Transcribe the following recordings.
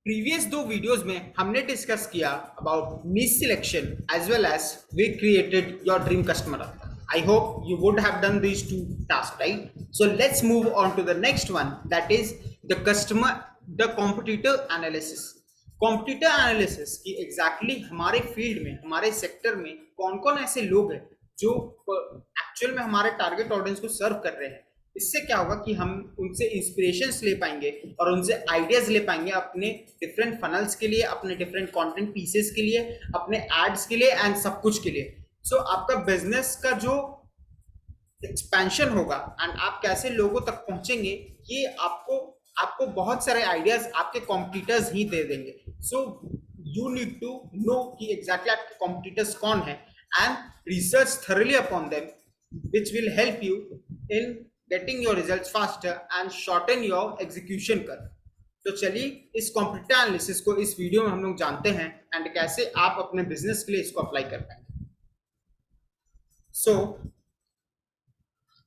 Previous दो videos में हमने डिस्कस किया about niche selection as well as we created your dream customer. I hope you would have done these two tasks, right? So let's move on to the next one, that is the competitor analysis. Competitor analysis की exactly हमारे field में, हमारे sector में कौन कौन ऐसे लोग हैं जो एक्चुअल में हमारे टारगेट ऑडियंस को सर्व कर रहे हैं। इससे क्या होगा कि हम उनसे इंस्पिरेशंस ले पाएंगे और उनसे आइडियाज ले पाएंगे अपने डिफरेंट फनल्स के लिए, अपने डिफरेंट कंटेंट पीसेस के लिए, अपने एड्स के लिए एंड सब कुछ के लिए। सो आपका बिजनेस का जो एक्सपेंशन होगा एंड आप कैसे लोगों तक पहुंचेंगे, ये आपको आपको बहुत सारे आइडियाज आपके कॉम्पिटिटर्स ही दे देंगे। So you need to know कि एग्जैक्टली आपके कॉम्पिटिटर्स कौन है and research thoroughly upon them, which will help you in getting your results faster and shorten your execution curve. तो चलिए इस कॉम्पिटिटिव एनालिसिस को इस वीडियो में हम लोग जानते हैं एंड कैसे आप अपने बिजनेस के लिए इसको अप्लाई कर पाएंगे। सो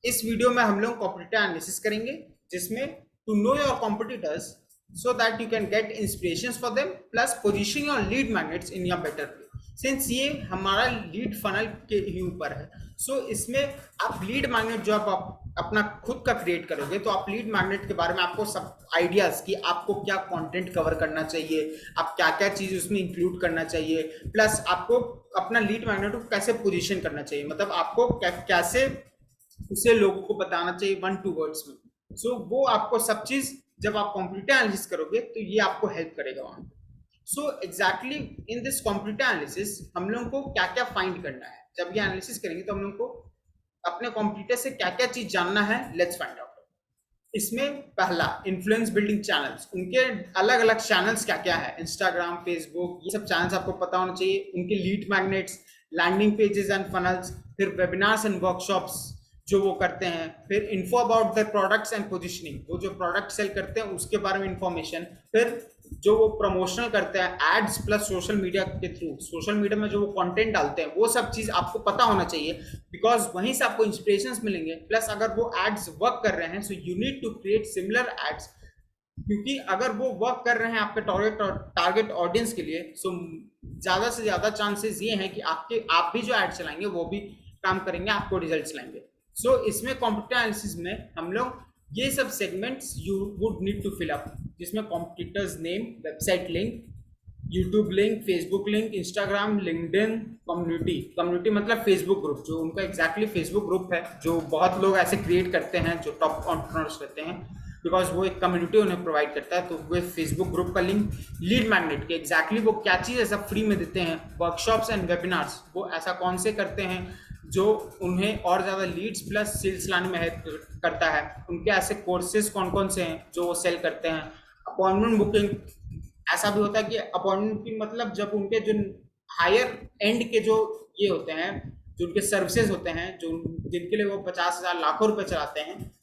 इस वीडियो में हम लोग कॉम्पिटिटिव एनालिसिस करेंगे जिसमें to know your competitors so that you can get inspirations for them plus position your lead magnets in your better way. Since ये हमारा लीड फनल के ही ऊपर है, सो इसमें आप लीड मैग्नेट जो आप अपना खुद का क्रिएट करोगे तो आप लीड मैग्नेट के बारे में आपको सब आइडियाज कि आपको क्या कंटेंट कवर करना चाहिए, आप क्या क्या चीज उसमें इंक्लूड करना चाहिए, प्लस आपको अपना लीड मैग्नेट को कैसे पोजीशन करना चाहिए, मतलब आपको कैसे उसे लोगों को बताना चाहिए 1-2 वर्ड्स में। सो वो आपको सब चीज जब आप कॉम्पिटिटिव एनालिसिस करोगे तो ये आपको हेल्प करेगा वहां पे। So exactly in this competitive analysis हम लोगों को क्या क्या फाइंड करना है, जब ये एनालिसिस करेंगे तो हम लोगों को अपने कॉम्पिटिटर से क्या क्या चीज जानना है, लेट्स फाइंड आउट। इसमें पहला इन्फ्लुएंस बिल्डिंग चैनल्स, उनके अलग अलग चैनल्स क्या क्या है, इंस्टाग्राम, फेसबुक, ये सब चैनल्स आपको पता होना चाहिए। उनके lead magnets, landing pages and funnels, फिर वेबिनार्स एंड वर्कशॉप्स जो वो करते हैं, फिर info about the products and positioning, वो जो प्रोडक्ट सेल करते हैं उसके बारे में इंफॉर्मेशन, फिर जो वो प्रमोशनल करते हैं एड्स प्लस सोशल मीडिया के थ्रू, सोशल मीडिया में जो वो कंटेंट डालते हैं वो सब चीज आपको पता होना चाहिए बिकॉज वहीं से आपको इंस्पिरेशंस मिलेंगे। प्लस अगर वो एड्स वर्क कर रहे हैं so you need to create similar ads, क्योंकि अगर वो वर्क कर रहे हैं आपके टारगेट ऑडियंस के लिए सो ज्यादा से ज्यादा चांसेस ये हैं कि आप भी जो एड चलाएंगे वो भी काम करेंगे, आपको रिजल्ट लाएंगे। सो इसमें कॉम्पिटिटिव एनालिसिस में हम लोग ये सब segments you would need to fill up, जिसमें competitors name, website link, YouTube link, Facebook link, Instagram, LinkedIn, community मतलब फेसबुक ग्रुप, जो उनका एग्जैक्टली फेसबुक ग्रुप है जो बहुत लोग ऐसे क्रिएट करते हैं जो टॉप एंटरप्रेन्योर्स रहते हैं, बिकॉज वो एक कम्युनिटी उन्हें प्रोवाइड करता है। तो वो फेसबुक ग्रुप का लिंक, लीड मैग्नेट के एग्जैक्टली वो क्या चीज़ ऐसा फ्री में देते हैं, वर्कशॉप्स एंड वेबिनार्स वो ऐसा कौन से करते हैं जो उन्हें और ज़्यादा लीड्स प्लस सेल्स लाने में हेल्प करता है, उनके ऐसे कोर्सेज कौन कौन से हैं जो वो सेल करते हैं, अपॉइंटमेंट बुकिंग। ऐसा भी होता है कि अपॉइंटमेंट बुकिंग मतलब जब उनके जो हायर एंड के जो ये होते हैं, जो उनके सर्विसेज होते हैं, जो जिनके लिए वो 50,000 लाखों रुपए चलाते हैं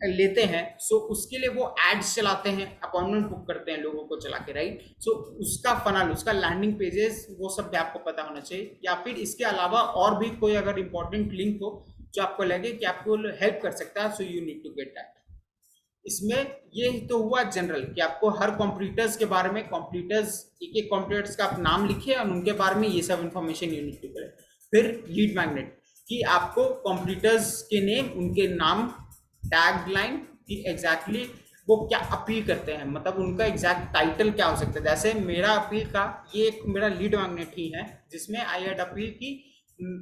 लेते हैं, सो उसके लिए वो एड्स चलाते हैं, अपॉइंटमेंट बुक करते हैं लोगों को चला के, राइट। सो उसका फनल, उसका लैंडिंग पेजेस, वो सब भी आपको पता होना चाहिए। या फिर इसके अलावा और भी कोई अगर इंपॉर्टेंट लिंक हो जो आपको लगे कि आपको हेल्प कर सकता है, so you need to get that. इसमें ये तो हुआ जनरल कि आपको हर कॉम्पिटिटर्स के बारे में, कॉम्पिटिटर्स एक कॉम्पिटिटर्स का आप नाम लिखिए और उनके बारे में ये सब इंफॉर्मेशन यू नीड टू करें। फिर लीड मैग्नेट कि आपको कॉम्पिटिटर्स के नेम, उनके नाम, टैग लाइन कि एग्जैक्टली वो क्या अपील करते हैं, मतलब उनका एग्जैक्ट टाइटल क्या हो सकता है। जैसे मेरा अपील का ये एक मेरा लीड मैग्नेट ही है जिसमें आई हैड अपील की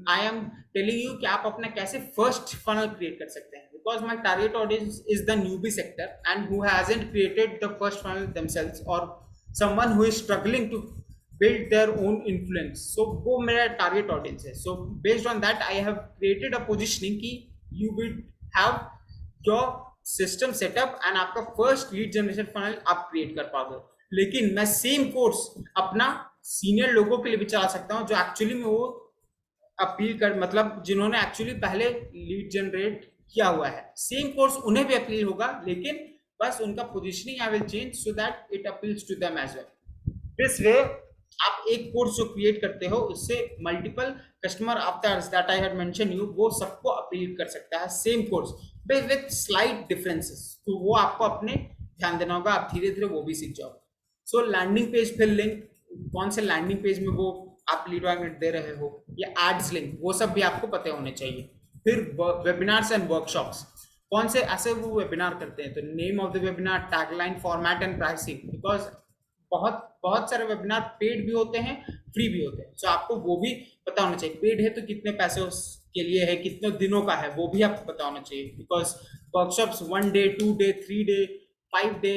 आई एम टेलिंग यू कि आप अपना कैसे फर्स्ट फनल क्रिएट कर सकते हैं, because my target audience is the newbie sector and who hasn't created the first funnel themselves और someone who is struggling to build their own influence. So वो मेरा टारगेट ऑडियंस है। So based on that I have created a positioning कि you will have your system setup and आपका first lead generation funnel आप create कर पाओगे। लेकिन मैं सेम कोर्स अपना सीनियर लोगों के लिए भी चला सकता हूँ जो एक्चुअली में वो अपील कर, मतलब जिन्होंने एक्चुअली पहले लीड जनरेट किया हुआ है, सेम कोर्स उन्हें भी अपील होगा, लेकिन बस उनका positioning I will change so that it appeals to them as well. This way आप एक कोर्स जो क्रिएट करते हो उससे multiple customer avatars that I had mention you, वो सबको अपील कर सकता है same course with slight differences. तो वो आपको अपने ध्यान देना होगा, आप धीरे धीरे वो भी सीख जाओगे। सो लैंडिंग पेज, फिर लिंक, कौन से लैंडिंग पेज में वो आप लीड मैग्नेट दे रहे हो, या एड्स लिंक, वो सब भी आपको पता होने चाहिए। फिर वेबिनार्स एंड वर्कशॉप्स, कौन से ऐसे वो वेबिनार करते हैं, तो name of the webinar, tagline, format and pricing, because बहुत बहुत सारे वेबिनार पेड भी होते हैं, फ्री भी होते हैं, सो आपको वो भी पता होना चाहिए। पेड है तो कितने पैसे उसके लिए है, कितने दिनों का है, वो भी आपको पता होना चाहिए, because workshops 1 day, 2 day, 3 day, 5 day,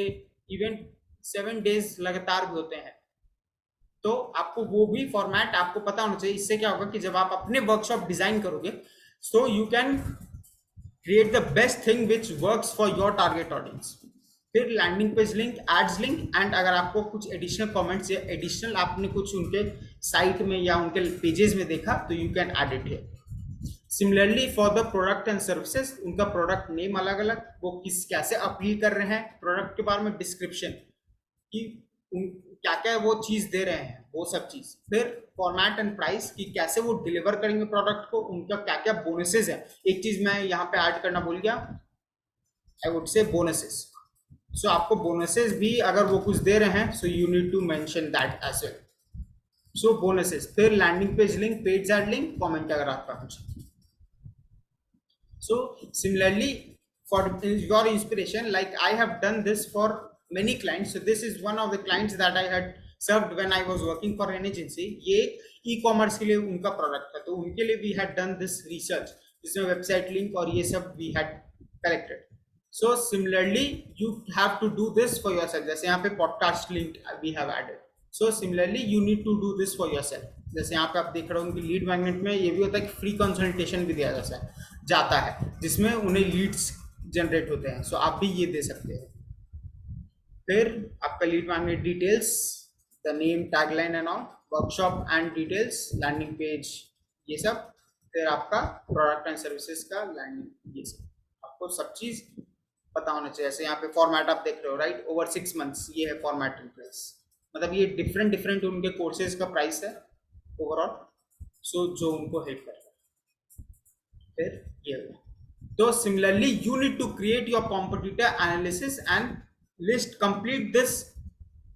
even 7 days लगातार भी होते हैं। तो आपको वो भी फॉर्मेट आपको पता होना चाहिए। इससे क्या होगा कि जब आप अपने वर्कशॉप डिजाइन करोगे, so you can create the best thing which works for your target audience. फिर landing page link, ads link, and अगर आपको कुछ एडिशनल कमेंट्स या एडिशनल आपने कुछ उनके साइट में या उनके पेजेस में देखा, तो you can add it here. Similarly for the product and services, उनका प्रोडक्ट नेम अलग अलग, वो किस कैसे अपील कर रहे हैं, प्रोडक्ट के बारे में डिस्क्रिप्शन कि क्या क्या वो चीज दे रहे हैं, वो सब चीज। फिर फॉर्मेट एंड प्राइस कि कैसे वो डिलीवर करेंगे प्रोडक्ट को, उनका क्या क्या बोनसेस है। एक चीज मैं यहाँ पे ऐड करना भूल गया, आई वुड से बोनसेस। सो आपको बोनसेस भी अगर वो कुछ दे रहे हैं, so you need to mention that as well. So bonuses, फिर landing page link, page ad link, comment अगर आपका कुछ। So similarly, for your inspiration, like I have done this for many clients. So this is one of the clients that I had served when I was working for an agency. ये e-commerce के लिए उनका product था, तो उनके लिए we had done this research, जिसमें website link और ये सब we had collected. So similarly, you have to do this for yourself. जैसे यहाँ पे podcast link we have added. So similarly, you need to do this for yourself. जैसे यहाँ पे आप देख रहे हो उनकी लीड मैग्नेट में ये भी होता है कि फ्री कंसल्टेशन भी दिया जाता है जिसमें उन्हें लीड्स जनरेट होते हैं। सो आप भी ये दे सकते हैं। फिर आपका lead magnet details, the name, tagline and all, workshop and details, landing page, ये सब। फिर आपका प्रोडक्ट एंड सर्विसेज का लैंडिंग, ये सब आपको सब चीज पता होना चाहिए। जैसे यहाँ पे फॉर्मेट आप देख रहे हो, राइट, ओवर 6 months, ये है फॉर्मेट एंड प्राइस, मतलब ये डिफरेंट उनके कोर्सेज का प्राइस है ओवरऑल, सो जो उनको हेल्प कर रहा है। फिर ये तो similarly you need to create your competitor analysis and list, complete this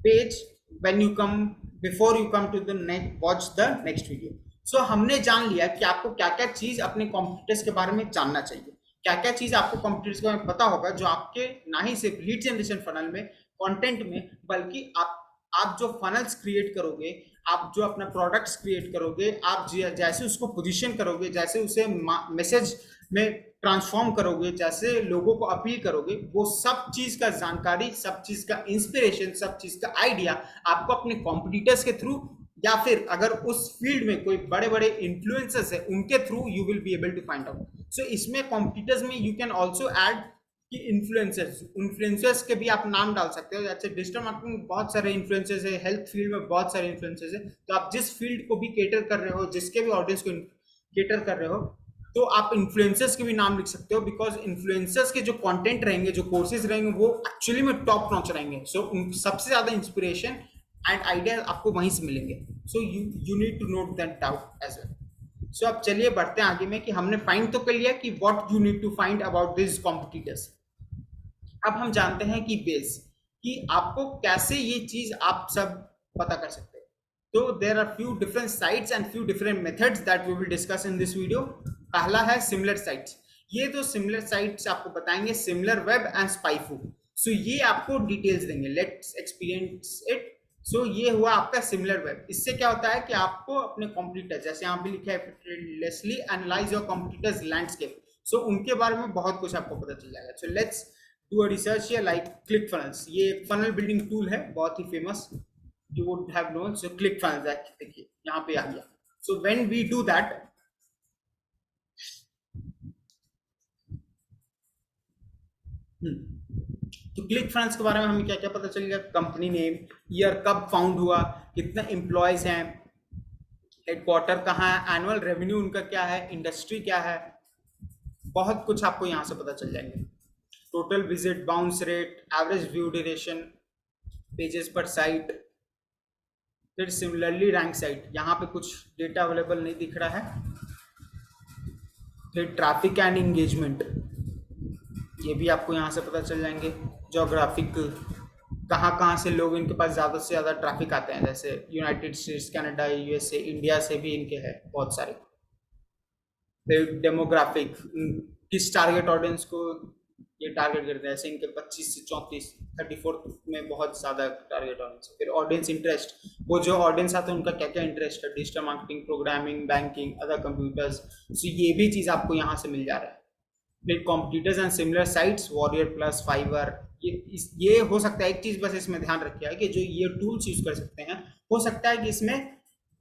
page when you come, before you come to the next, watch the next video. So हमने जान लिया कि आपको क्या क्या चीज अपने कॉम्पिटिटर्स के बारे में जानना चाहिए, क्या क्या चीज आपको कॉम्पिटिटर्स के बारे में पता होगा, जो आपके ना ही सिर्फ लीड जनरेशन फनल में, कंटेंट में, बल्कि आप जो फनल्स क्रिएट करोगे, आप जो अपना प्रोडक्ट्स क्रिएट करोगे, आप जैसे उसको पोजीशन करोगे, जैसे उसे मैसेज में ट्रांसफॉर्म करोगे, जैसे लोगों को अपील करोगे, वो सब चीज का जानकारी, सब चीज का इंस्पिरेशन, सब चीज का आइडिया आपको अपने कॉम्पिटिटर्स के थ्रू, या फिर अगर उस फील्ड में कोई बड़े बड़े इन्फ्लुएंसर्स है उनके through you will be able to find out. So इसमें कॉम्पिटिटर्स में यू कैन ऑल्सो ऐड कि इन्फ्लुएंसर्स के भी आप नाम डाल सकते हो। जैसे डिजिटल मार्केटिंग में बहुत सारे इन्फ्लुएंसर्स है, हेल्थ फील्ड में बहुत सारे इन्फ्लुएंसर्स है, तो आप जिस फील्ड को भी केटर कर रहे हो, जिसके भी ऑडियंस को केटर कर रहे हो, तो आप इन्फ्लुएंसर्स के भी नाम लिख सकते हो, बिकॉज इन्फ्लुएंसर्स के जो कंटेंट रहेंगे, जो कोर्सेज रहेंगे, वो एक्चुअली में टॉप नॉच रहेंगे। सो सबसे ज्यादा इंस्पिरेशन एंड आइडिया आपको वहीं से मिलेंगे। So you need to note that doubt as well. So अब चलिए बढ़ते हैं आगे में कि हमने फाइंड तो कर लिया कि what you need to find about this competitors. अब हम जानते हैं कि बेस, कि आपको कैसे ये चीज आप सब पता कर सकते हैं। तो there are few different sites and few different methods that we will discuss in this video. पहला है सिमिलर साइट्स। ये दो सिमिलर साइट्स आपको बताएंगे, सिमिलर वेब एंड स्पाइफू। सो ये आपको डिटेल्स देंगे, लेट्स एक्सपीरियंस इट। सो ये हुआ आपका सिमिलर वेब। इससे क्या होता है कि आपको अपने कॉम्पिटिटर, जैसे यहाँ पे लिखा है effortlessly analyse your competitors landscape, so उनके बारे में बहुत कुछ आपको पता चल जाएगा। So let's do a research here, like ClickFunnels। ये फनल बिल्डिंग टूल है, बहुत ही famous, you would have known. So ClickFunnels, देखिए यहाँ पे आ गया। So when we do that, तो ClickFunnels के बारे में हमें क्या क्या पता चल गया, कंपनी नेम, ईयर कब फाउंड हुआ, कितने एम्प्लॉयज हैं, हेडक्वार्टर कहाँ है, एनुअल रेवेन्यू उनका क्या है, इंडस्ट्री क्या है, बहुत कुछ आपको यहाँ से पता चल जाएंगे। Total visit, bounce rate, average view duration, pages पर साइट। फिर सिमिलरली रैंक साइट, यहाँ पे कुछ डेटा अवेलेबल नहीं दिख रहा है। फिर ट्रैफिक एंड एंगेजमेंट, ये भी आपको यहाँ से पता चल जाएंगे। ज्योग्राफिक कहाँ कहाँ से लोग इनके पास ज़्यादा से ज़्यादा ट्रैफिक आते हैं, जैसे United states, Canada, USA, India से भी इनके हैं बहुत सारे। फिर डेमोग्राफिक, किस टारगेट ऑडियंस को ये टारगेट करते हैं, जैसे इनके 25 से 34, 34 में बहुत ज़्यादा टारगेट ऑडियंस है। फिर ऑडियंस इंटरेस्ट, वो जो ऑडियंस आता है उनका क्या क्या इंटरेस्ट है, digital marketing, programming, banking, other computers, तो ये भी चीज़ आपको यहाँ से मिल जा रहा है। फिर competitors and similar sites, Warrior Plus, Fiverr, ये हो सकता है। एक चीज़ बस इसमें ध्यान रखिए कि जो ये टूल्स यूज़ कर सकते हैं, हो सकता है कि इसमें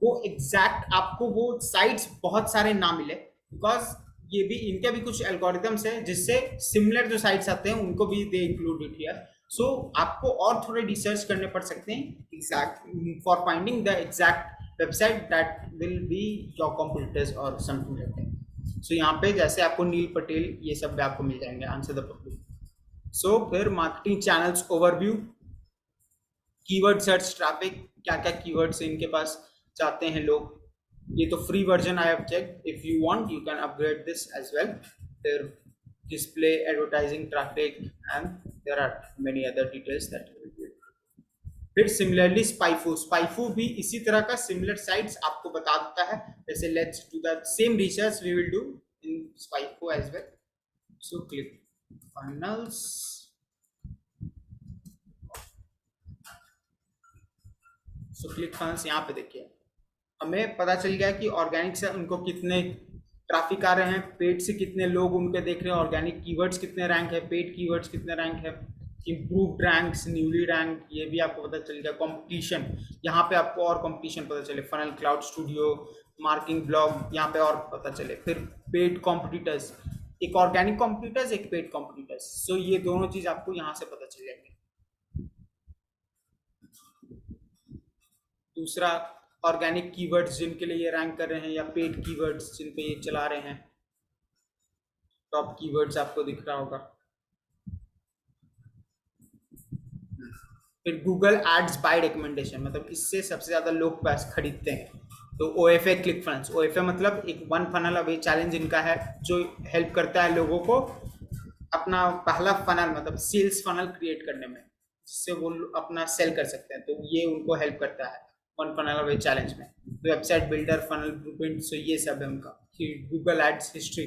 वो एग्जैक्ट आपको वो साइट्स बहुत सारे ना मिले, बिकॉज ये भी इनके भी कुछ एल्गोरिथम्स है जिससे सिमिलर जो साइट्स आते हैं उनको भी दे इंक्लूड इट हियर। सो आपको और थोड़े रिसर्च करने पड़ सकते हैं exact for finding the exact website that will be your competitors और समथिंग लाइक दैट। सो यहाँ पे जैसे आपको नील पटेल ये सब भी आपको मिल जाएंगे, आंसर द पब्लिक। सो फिर marketing channels overview, keyword search traffic, क्या क्या कीवर्ड्स इनके पास चाहते हैं लोग। ये तो free version I have check, if you want you can upgrade this as well. फिर display advertising traffic and there are many other details that you will. फिर सिमिलरली स्पाइफू, स्पाइफू भी इसी तरह का सिमिलर साइट्स आपको बता देता है। जैसे let's do the same research we will do in SpyFu as well. So ClickFunnels. So ClickFunnels यहाँ पे देखिए हमें पता चल गया कि ऑर्गेनिक से उनको कितने ट्रैफिक आ रहे हैं, पेड से कितने लोग उनके देख रहे हैं, ऑर्गेनिक कीवर्ड्स कितने रैंक है, पेड कीवर्ड्स कितने रैंक है, इम्प्रूव्ड रैंक्स, न्यूली रैंक, ये भी आपको पता चल गया। कंपटीशन, यहाँ पे आपको और कंपटीशन पता चले, funnel, cloud studio, marking blog, यहाँ पे और पता चले। फिर पेड कॉम्पिटिटर्स, एक ऑर्गेनिक कॉम्पिटिटर्स, एक पेड कॉम्पिटिटर्स, सो ये दोनों चीज आपको यहाँ से पता चल जाएंगे। दूसरा, ऑर्गेनिक कीवर्ड्स जिनके लिए ये रैंक कर रहे हैं, या पेड कीवर्ड्स जिन पे ये चला रहे हैं, टॉप कीवर्ड्स आपको दिख रहा होगा। फिर गूगल एड्स बाय रिकमेंडेशन, मतलब इससे सबसे ज्यादा लोग पैसे खरीदते हैं। तो O F A click funnels, O F A मतलब एक वन फनल अवे चैलेंज इनका है जो हेल्प करता है लोगों को अपना पहला फनल मतलब सेल्स फनल क्रिएट करने में, जिससे वो अपना सेल कर सकते हैं। तो ये उनको हेल्प करता है वन फनल अवे चैलेंज में। तो वेबसाइट बिल्डर, फनल ब्लूप्रिंट, सो ये सब है उनका। गूगल एड्स हिस्ट्री,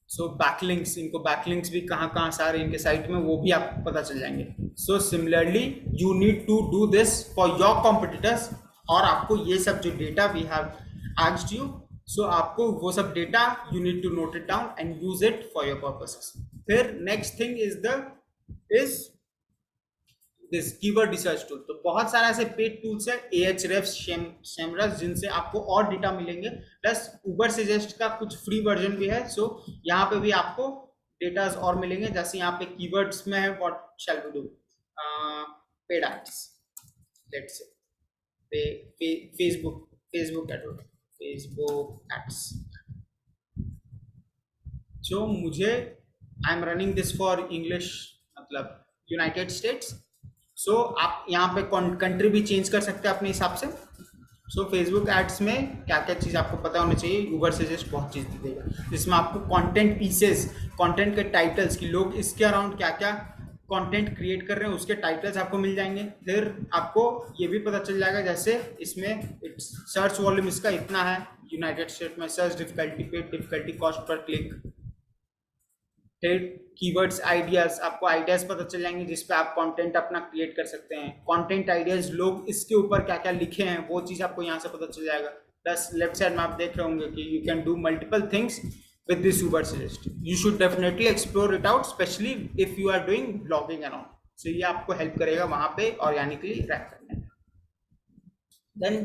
सो बैकलिंक्स, इनको बैकलिंक्स भी कहाँ कहाँ से आ रहे हैं इनके साइट में, वो भी आपको पता चल जाएंगे। So similarly you need to do this for your competitors, और आपको ये सब जो data we have asked you, so आपको वो सब data you need to note it down and use it for your purposes. फिर next thing is this keyword research tool. तो बहुत सारे ऐसे पेड टूल्स है, Ahrefs, Semrush, जिनसे आपको और डेटा मिलेंगे, प्लस उबर सजेस्ट का कुछ फ्री वर्जन भी है। सो यहाँ पे भी आपको डेटाज और मिलेंगे, जैसे यहाँ पे कीवर्ड्स में है what shall we do, paid ads, let's say Facebook AdWords, Facebook ads. जो मुझे, I am running this for English, मतलब यूनाइटेड स्टेट्स। सो आप यहाँ पे कंट्री भी चेंज कर सकते हैं अपने हिसाब से। सो फेसबुक एड्स में क्या क्या चीज़ आपको पता होना चाहिए, यूबर सजेस्ट बहुत चीज़ देगा, जिसमें आपको कंटेंट पीसेस, कंटेंट के टाइटल्स की लोग इसके अराउंड क्या क्या कंटेंट क्रिएट कर रहे हैं उसके टाइटल्स आपको मिल जाएंगे। फिर आपको ये भी पता चल जाएगा, जैसे इसमें सर्च वॉल्यूम इसका इतना है यूनाइटेड स्टेट में, search difficulty, paid difficulty, cost per click. फिर कीवर्ड्स आइडियाज, आपको आइडियाज पता चल जाएंगे जिस पे आप कंटेंट अपना क्रिएट कर सकते हैं। कंटेंट आइडियाज, लोग इसके ऊपर क्या क्या लिखे हैं वो चीज़ आपको यहाँ से पता चल जाएगा। प्लस लेफ्ट साइड में आप देख रहे होंगे कि you can do multiple things with this Ubersuggest. You should definitely explore it out, especially if you are doing blogging and all. So ये आपको हेल्प करेगा वहाँ पे ऑर्गेनिकली रैंक करने में। Then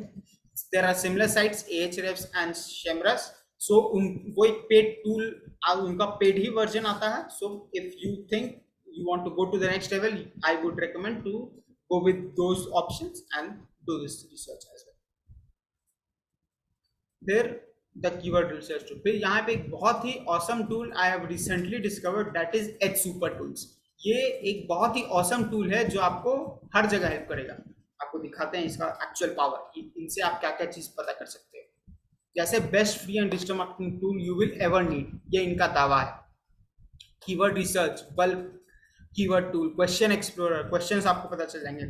there are similar sites, Ahrefs and Semrush। So वो एक paid tool, उनका पेड ही वर्जन आता है। So if you think you want to go to the next level, I would recommend to go with those options and do this research as well. फिर the keyword research tool, फिर यहाँ पे एक बहुत ही awesome tool I have recently discovered, that is H super tools. ये एक बहुत ही ऑसम टूल है जो आपको हर जगह हेल्प करेगा। आपको दिखाते हैं इसका एक्चुअल पावर, इनसे आप क्या क्या चीज पता कर सकते हैं। जैसे best free and digital marketing tool you will ever need, ये इनका दावा है। Keyword research, bulk keyword tool, question explorer, questions आपको पता चल जाएंगे।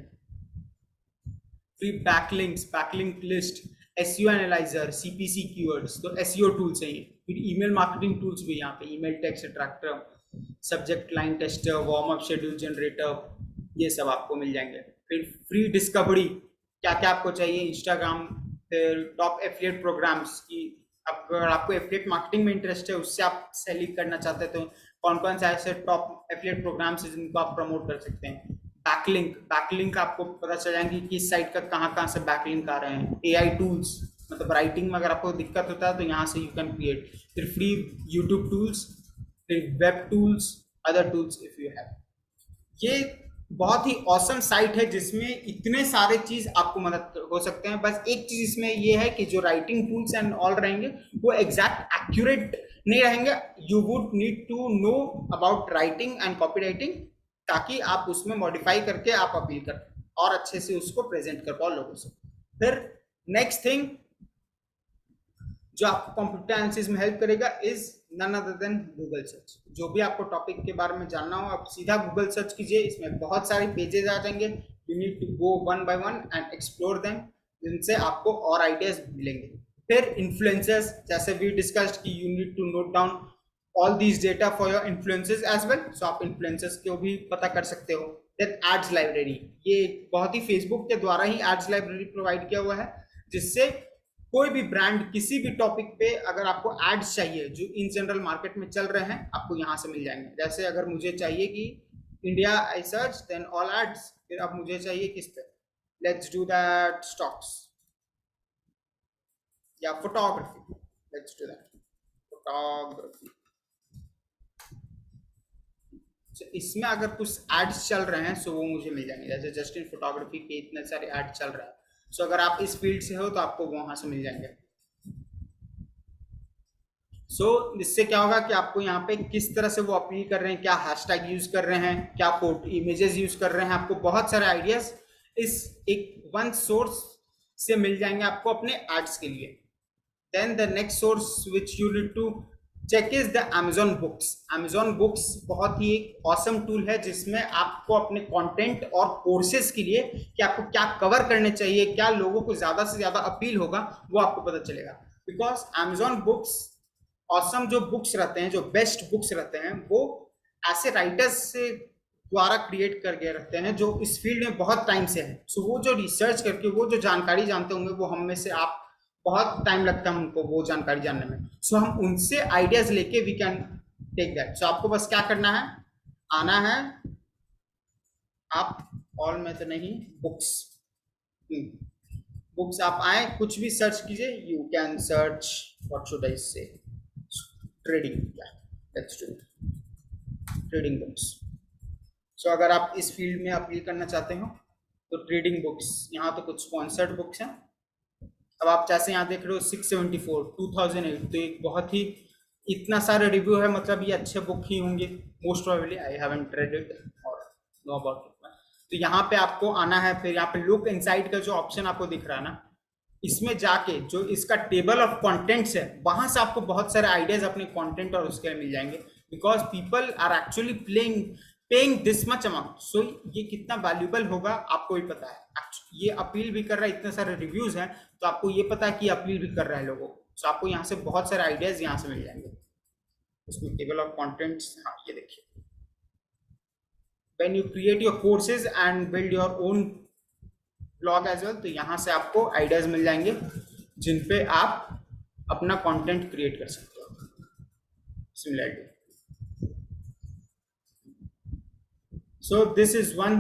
Free backlinks, backlink list, SEO analyser, CPC keywords, तो एसईओ टूल्स हैं ये। फिर ईमेल मार्केटिंग टूल्स भी यहाँ पे, email text attractor, subject line tester, warm up schedule generator, ये सब आपको मिल जाएंगे। फिर फ्री डिस्कवरी, क्या क्या आपको चाहिए, इंस्टाग्राम, फिर टॉप एफिलिएट प्रोग्राम्स की, अगर आपको एफिलिएट मार्केटिंग में इंटरेस्ट है, उससे आप सेलिंग करना चाहते हैं तो कौन कौन से ऐसे टॉप एफिलिएट प्रोग्राम्स हैं जिनको आप प्रमोट कर सकते हैं। बैकलिंक, बैकलिंक आपको पता चल जाएंगे कि इस साइट का कहाँ कहाँ से बैकलिंक आ रहे हैं। एआई टूल्स, मतलब राइटिंग में अगर आपको दिक्कत होता है तो यहाँ से यू कैन क्रिएट। फिर फ्री यूट्यूब टूल्स, फिर web tools, other tools if you have. ये बहुत ही ऑसम साइट है जिसमें इतने सारे चीज आपको मदद हो सकते हैं। बस एक चीज इसमें ये है कि जो राइटिंग टूल्स एंड ऑल रहेंगे वो एग्जैक्ट एक्यूरेट नहीं रहेंगे। You would need to know about writing and copy writing, ताकि आप उसमें मॉडिफाई करके आप अपील कर और अच्छे से उसको प्रेजेंट कर पाओ लोगों से। फिर नेक्स्ट थिंग जो आपको कंप्यूटर एनालिसिस में हेल्प करेगा is none other than Google search. जो भी आपको टॉपिक के बारे में जानना हो आप सीधा गूगल सर्च कीजिए, इसमें बहुत सारे पेजेस आ जाएंगे। You need to go one by one and explore them, जिनसे आपको और आइडियाज मिलेंगे। फिर इन्फ्लुएंसर्स, जैसे वी डिस्कस्ड कि you need to note down all these data for your influencers as well, so आप इन्फ्लुएंसर्स को भी पता कर सकते हो। देन एड्स लाइब्रेरी, ये बहुत ही फेसबुक के द्वारा ही एड्स लाइब्रेरी प्रोवाइड किया हुआ है, जिससे कोई भी ब्रांड किसी भी टॉपिक पे अगर आपको एड्स चाहिए जो इन जनरल मार्केट में चल रहे हैं, आपको यहाँ से मिल जाएंगे। जैसे अगर मुझे चाहिए कि India I search then all ads, फिर अब मुझे चाहिए किस पे, लेट्स डू दैट स्टॉक्स या photography, let's do that photography. तो इसमें अगर कुछ एड्स चल रहे हैं सो वो मुझे मिल जाएंगे। जैसे जस्टिन फोटोग्राफी के इतने सारे एड्स चल रहे हैं, सो अगर आप इस फील्ड से हो तो आपको वहां से मिल जाएंगे। इससे क्या होगा कि आपको यहाँ पे किस तरह से वो अपील कर रहे हैं, क्या हैशटैग यूज कर रहे हैं, क्या फोटो इमेजेस यूज कर रहे हैं, आपको बहुत सारे आइडियाज इस एक वन सोर्स से मिल जाएंगे आपको अपने एड्स के लिए। Then the next source which you need to check is the Amazon books. Amazon books बहुत ही एक ऑसम टूल है जिसमें आपको अपने कंटेंट और कोर्सेज के लिए कि आपको क्या कवर करने चाहिए, क्या लोगों को ज्यादा से ज्यादा अपील होगा, वो आपको पता चलेगा। बिकॉज Amazon बुक्स ऑसम जो बुक्स रहते हैं, जो बेस्ट बुक्स रहते हैं, वो ऐसे राइटर्स से द्वारा क्रिएट करके रखते हैं जो इस फील्ड में बहुत टाइम से है। सो वो जो रिसर्च करके वो जो जानकारी जानते होंगे, वो हम में से आप बहुत टाइम लगता है उनको वो जानकारी जानने में। सो हम उनसे आइडियाज लेके वी कैन टेक दैट। सो आपको बस क्या करना है, आना है आप ऑल में तो नहीं, बुक्स, बुक्स आप आए, कुछ भी सर्च कीजिए, you can search what should I say, trading, let's do trading books. So अगर आप इस फील्ड में अपील करना चाहते हो तो ट्रेडिंग बुक्स, यहाँ तो कुछ स्पॉन्सर्ड बुक्स हैं। अब आप जैसे यहाँ देख रहे हो 674 2008, तो एक बहुत ही इतना सारे रिव्यू है, मतलब ये अच्छे बुक ही होंगे most probably. I haven't read it और नो अबाउट इट। तो यहाँ पे आपको आना है, फिर यहाँ पे लुक इनसाइड का जो ऑप्शन आपको दिख रहा है ना, इसमें जाके जो इसका टेबल ऑफ कंटेंट्स है, वहां से आपको बहुत सारे आइडियाज अपने कंटेंट और उसके मिल जाएंगे। Because people are actually paying this much amount, so ये कितना वैल्यूबल होगा आपको भी पता है। ये अपील भी कर रहा है, इतने सारे रिव्यूज हैं, तो आपको ये पता है कि अपील भी कर रहा है लोगों को। सो आपको यहाँ से बहुत सारे आइडियाज यहाँ से मिल जाएंगे। उसमें टेबल ऑफ कंटेंट्स, हाँ ये देखिए, when you create your courses and build your own blog as well, तो यहाँ से आपको आइडियाज मिल जाएंगे जिन पे आप अपना कंटेंट क्रिएट कर सकते हो। Similarly, so this is one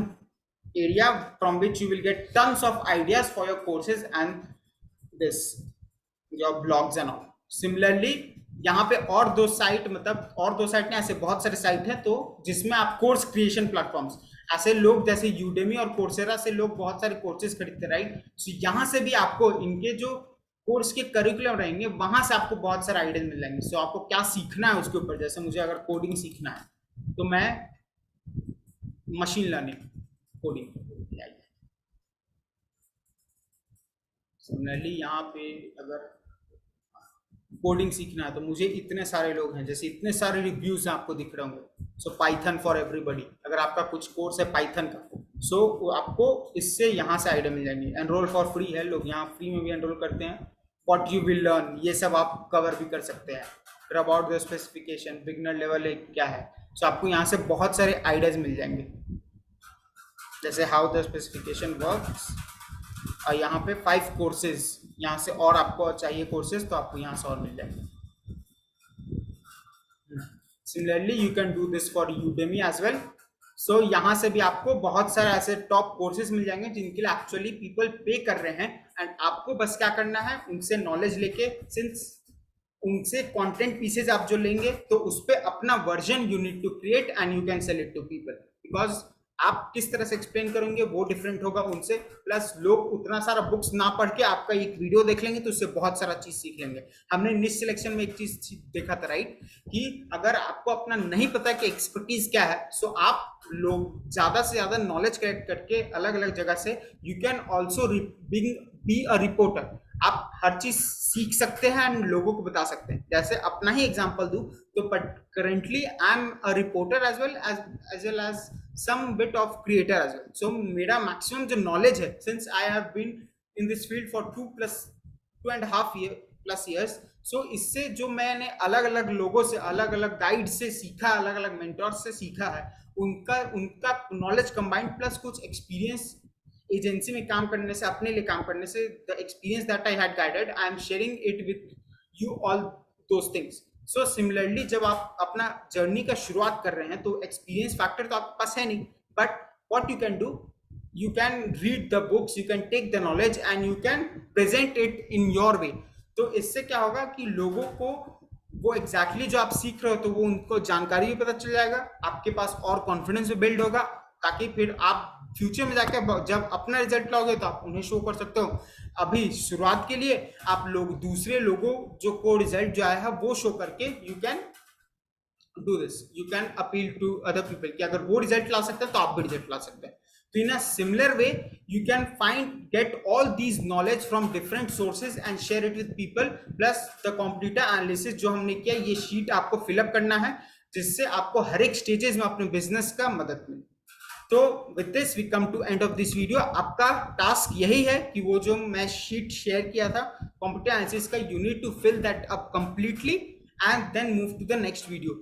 area from which you will get tons of ideas for your courses and this your blogs and all. Similarly, यहाँ पे और दो साइट, मतलब और दो साइट ने ऐसे बहुत सारे साइट हैं तो जिसमें आप कोर्स क्रिएशन प्लेटफॉर्म्स, ऐसे लोग जैसे यूडेमी और कोर्सेरा से लोग बहुत सारे कोर्सेज खरीदते, राइट। सो यहाँ से भी आपको इनके जो कोर्स के करिकुलम रहेंगे वहां से आपको बहुत सारे आइडियाज मिल जाएंगे। सो आपको क्या सीखना है उसके ऊपर, जैसे मुझे अगर कोडिंग सीखना है तो मैं मशीन लर्निंग कोडिंग। सिमिलरली यहाँ पे अगर कोडिंग सीखना है तो मुझे इतने सारे लोग हैं, जैसे इतने सारे रिव्यूज आपको दिख रहे होंगे। सो पाइथन फॉर एवरीबॉडी, अगर आपका कुछ कोर्स है पाइथन का, सो आपको इससे यहाँ से आइडिया मिल जाएंगे। एनरोल फॉर फ्री है, लोग यहाँ फ्री में भी एनरोल करते हैं। व्हाट यू विल लर्न, ये सब आप कवर भी कर सकते हैं। फिर about the specification, beginner level क्या है, सो आपको यहाँ से बहुत सारे आइडियाज मिल जाएंगे, जैसे हाउ द स्पेसिफिकेशन वर्क्स। और यहाँ पे 5 कोर्सेज, यहाँ से और आपको चाहिए कोर्सेज तो आपको यहाँ से और मिल जाएंगे। Similarly you can do this for Udemy as well. So यहाँ से भी आपको बहुत सारे ऐसे टॉप कोर्सेज मिल जाएंगे जिनके लिए एक्चुअली पीपल पे कर रहे हैं, एंड आपको बस क्या करना है, उनसे नॉलेज लेके, सिंस उनसे कंटेंट पीसेज आप जो लेंगे तो उस पर अपना version you need to create and you can sell it to people, because आप किस तरह से एक्सप्लेन करेंगे वो डिफरेंट होगा उनसे। प्लस लोग उतना सारा बुक्स ना पढ़ के आपका एक वीडियो देख लेंगे तो उससे बहुत सारा चीज सीख लेंगे। हमने निश सिलेक्शन में एक चीज देखा था, राइट, कि अगर आपको अपना नहीं पता कि एक्सपर्टीज क्या है, सो आप लोग ज्यादा से ज्यादा नॉलेज कलेक्ट करके अलग अलग जगह से you can also be a reporter. आप हर चीज सीख सकते हैं एंड लोगों को बता सकते हैं। जैसे अपना ही एग्जांपल दूं तो currently I am a reporter as well as some bit of creator as well. So मेरा मैक्सिमम जो नॉलेज है, since I have been in this field for 2.5 years, so इससे जो मैंने अलग अलग लोगों से, अलग अलग गाइड से सीखा, अलग अलग मेंटोर्स से सीखा है, उनका नॉलेज कंबाइंड प्लस कुछ एक्सपीरियंस एजेंसी में काम करने से, अपने लिए काम करने से, the experience that I had guided, I am sharing it with you all those things. So similarly जब आप अपना जर्नी का शुरुआत कर रहे हैं तो एक्सपीरियंस फैक्टर तो आपके पास है नहीं, but what you can do, you can read the books, you can take the knowledge and you can present it in your way। तो इससे क्या होगा कि लोगों को वो exactly जो आप सीख रहे हो तो वो उनको जानकारी भी पता चल जाएगा, आपके पास और कॉन्फिडेंस भी बिल्ड होगा, ताकि फिर आप फ्यूचर में जाकर जब अपना रिजल्ट लाओगे तो आप उन्हें शो कर सकते हो। अभी शुरुआत के लिए आप लोग दूसरे लोगों जो को रिजल्ट जो आया है वो शो करके you can do this, you can appeal to other people कि अगर वो रिजल्ट ला सकते हैं तो आप भी रिजल्ट ला सकते हैं। So in a similar way, you can get all these knowledge from different sources and share it with people. Plus the competitor analysis जो हमने किया, ये शीट आपको फिलअप करना है जिससे आपको हर एक स्टेजेस में अपने बिजनेस का मदद मिले। तो with this we come to end of this video. आपका टास्क यही है कि वो जो मैं शीट शेयर किया था कॉम्पिटिटिव एनालिसिस का, you need to fill that up completely and then move to the next video,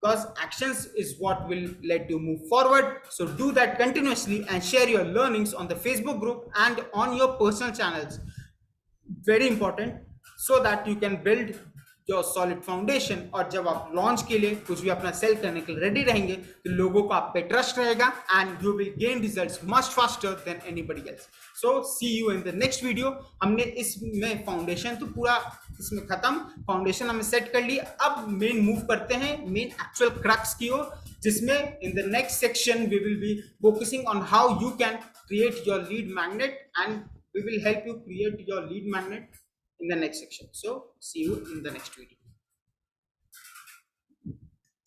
because actions is what will let you move forward. So do that continuously and share your learnings on the Facebook group and on your personal channels, very important, so that you can build your solid foundation। और जब आप launch के लिए कुछ भी अपना cell करने के लिए रेडी रहेंगे तो लोगों को आप पे ट्रस्ट रहेगा and you will gain results much faster than anybody else. So see you in the next video. हमने इसमें फाउंडेशन तो पूरा इसमें खत्म, फाउंडेशन हमने सेट कर ली, अब मेन मूव करते हैं मेन एक्चुअल क्रक्स की ओर, जिसमें in the next section we will be focusing on how you can create your lead magnet and we will help you create your lead magnet in the next section. So see you in the next video.